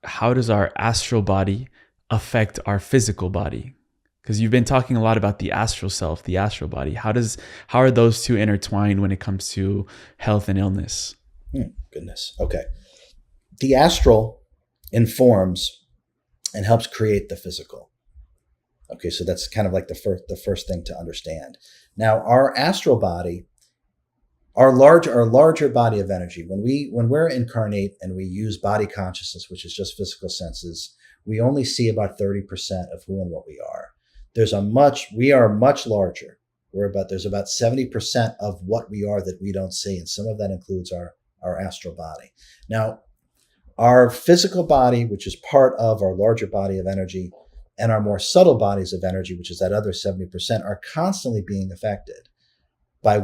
how does our astral body affect our physical body? Because you've been talking a lot about the astral self, the astral body. How are those two intertwined when it comes to health and illness? Goodness. Okay. The astral informs and helps create the physical. Okay, so that's kind of like the first thing to understand. Now, our astral body, our larger body of energy, when we're incarnate and we use body consciousness, which is just physical senses, we only see about 30% of who and what we are. We are much larger. There's about 70% of what we are that we don't see, and some of that includes our astral body. Now, our physical body, which is part of our larger body of energy, and our more subtle bodies of energy, which is that other 70%, are constantly being affected by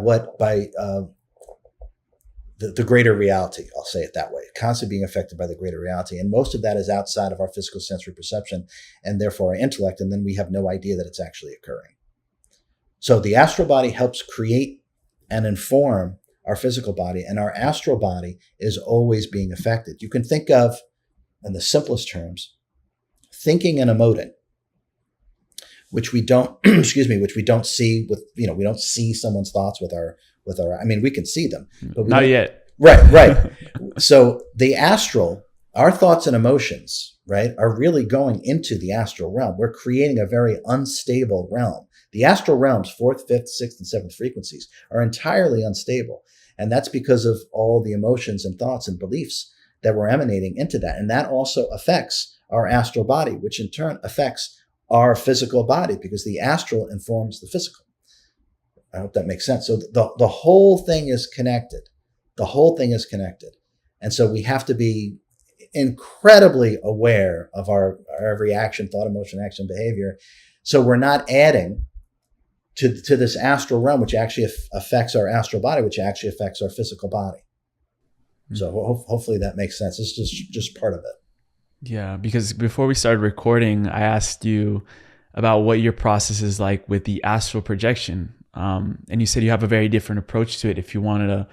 the greater reality. I'll say it that way. Constantly being affected by the greater reality. And most of that is outside of our physical sensory perception and therefore our intellect. And then we have no idea that it's actually occurring. So the astral body helps create and inform our physical body, and our astral body is always being affected. You can think of, in the simplest terms, thinking and emoting, which we don't, which we don't see with, we don't see someone's thoughts with our, I mean, we can see them, but not yet. Right. So the astral, our thoughts and emotions, right, are really going into the astral realm. We're creating a very unstable realm. The astral realms, 4th, 5th, 6th, and 7th frequencies, are entirely unstable. And that's because of all the emotions and thoughts and beliefs that we're emanating into that. And that also affects our astral body, which in turn affects our physical body, because the astral informs the physical. I hope that makes sense. So the whole thing is connected. The whole thing is connected. And so we have to be incredibly aware of our every action, thought, emotion, action, behavior. So we're not adding to this astral realm, which actually affects our astral body, which actually affects our physical body. So hopefully that makes sense. It's just part of it. Yeah, because before we started recording, I asked you about what your process is like with the astral projection. And you said you have a very different approach to it. If you wanted to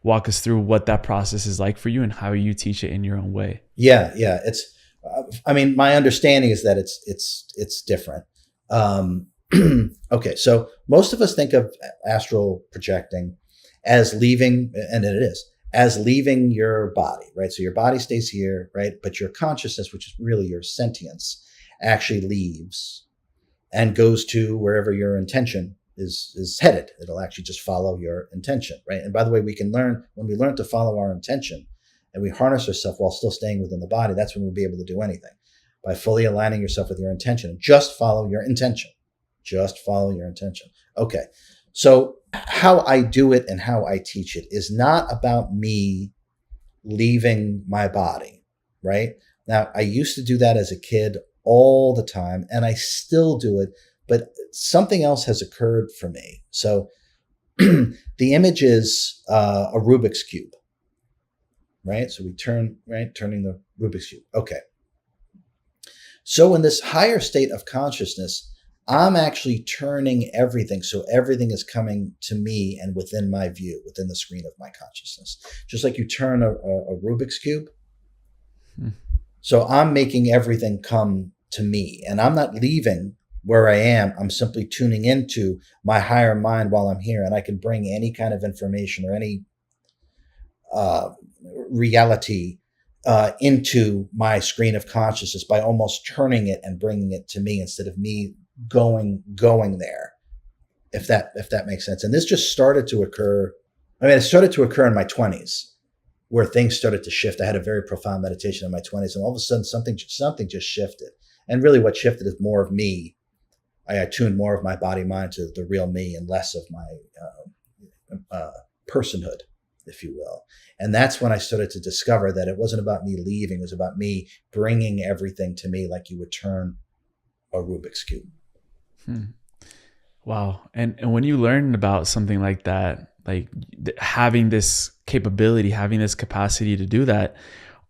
walk us through what that process is like for you and how you teach it in your own way. Yeah. It's, my understanding is that it's different. Okay. So most of us think of astral projecting as leaving, and it is, as leaving your body, right? So your body stays here, right? But your consciousness, which is really your sentience, actually leaves and goes to wherever your intention is headed. It'll actually just follow your intention, right? And by the way, when we learn to follow our intention and we harness ourselves while still staying within the body, that's when we'll be able to do anything, by fully aligning yourself with your intention. Just follow your intention. Just follow your intention. Okay. So how I do it and how I teach it is not about me leaving my body, right? Now, I used to do that as a kid all the time, and I still do it, but something else has occurred for me. So the image is a Rubik's Cube, right? So we turning the Rubik's Cube. Okay. So in this higher state of consciousness, I'm actually turning everything. So everything is coming to me and within my view, within the screen of my consciousness. Just like you turn a Rubik's Cube. So I'm making everything come to me, and I'm not leaving where I am. I'm simply tuning into my higher mind while I'm here, and I can bring any kind of information or any reality into my screen of consciousness by almost turning it and bringing it to me instead of me going there, if that makes sense. And this just started to occur. It started to occur in my 20s, where things started to shift. I had a very profound meditation in my 20s, and all of a sudden something just shifted. And really what shifted is more of me. I attuned more of my body mind to the real me and less of my personhood, if you will. And that's when I started to discover that it wasn't about me leaving. It was about me bringing everything to me, like you would turn a Rubik's Cube. Wow. And when you learn about something like that, like having this capability, having this capacity to do that,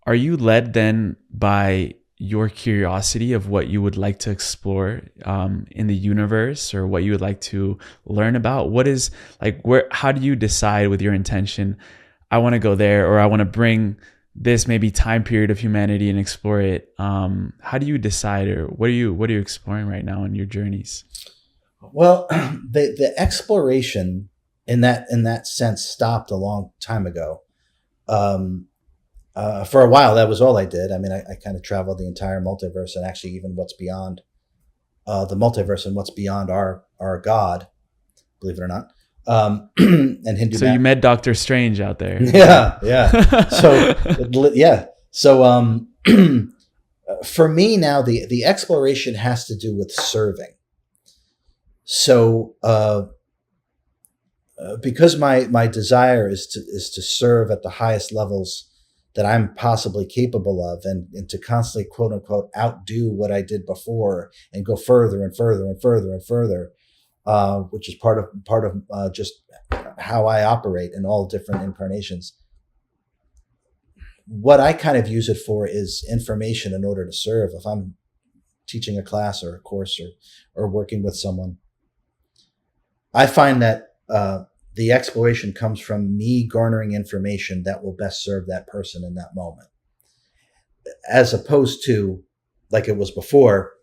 are you led then by your curiosity of what you would like to explore in the universe, or what you would like to learn about? What is how do you decide with your intention, I want to go there, or I want to bring this maybe time period of humanity and explore it. How do you decide, or what are you exploring right now in your journeys? Well, the exploration in that sense stopped a long time ago. Um, for a while, that was all I did. I mean, I kind of traveled the entire multiverse, and actually even what's beyond the multiverse and what's beyond our God, believe it or not, and Hindu So you math. met Doctor Strange out there. Yeah, yeah. So yeah. So for me now, the exploration has to do with serving. So because my desire is to serve at the highest levels that I'm possibly capable of, and to constantly quote unquote outdo what I did before and go further and further and further and further, which is part of just how I operate in all different incarnations. What I kind of use it for is information in order to serve. If I'm teaching a class or a course or working with someone, I find that the exploration comes from me garnering information that will best serve that person in that moment, as opposed to like it was before.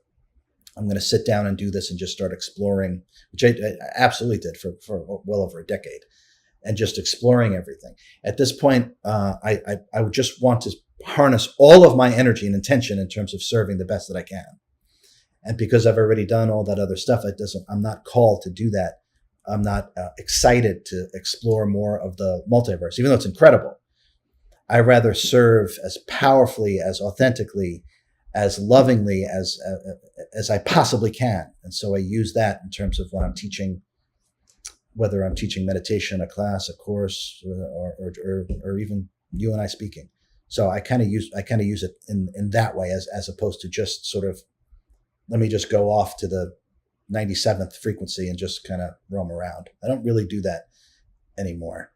I'm going to sit down and do this and just start exploring, which I absolutely did for well over a decade, and just exploring everything. At this point, I would just want to harness all of my energy and intention in terms of serving the best that I can. And because I've already done all that other stuff, I'm not called to do that. I'm not excited to explore more of the multiverse, even though it's incredible. I rather serve as powerfully, as authentically, as lovingly as I possibly can. And so I use that in terms of when I'm teaching, whether I'm teaching meditation, a class, a course, or even you and I speaking. So I kind of use it in that way, as opposed to just sort of, let me just go off to the 97th frequency and just kind of roam around. I don't really do that anymore.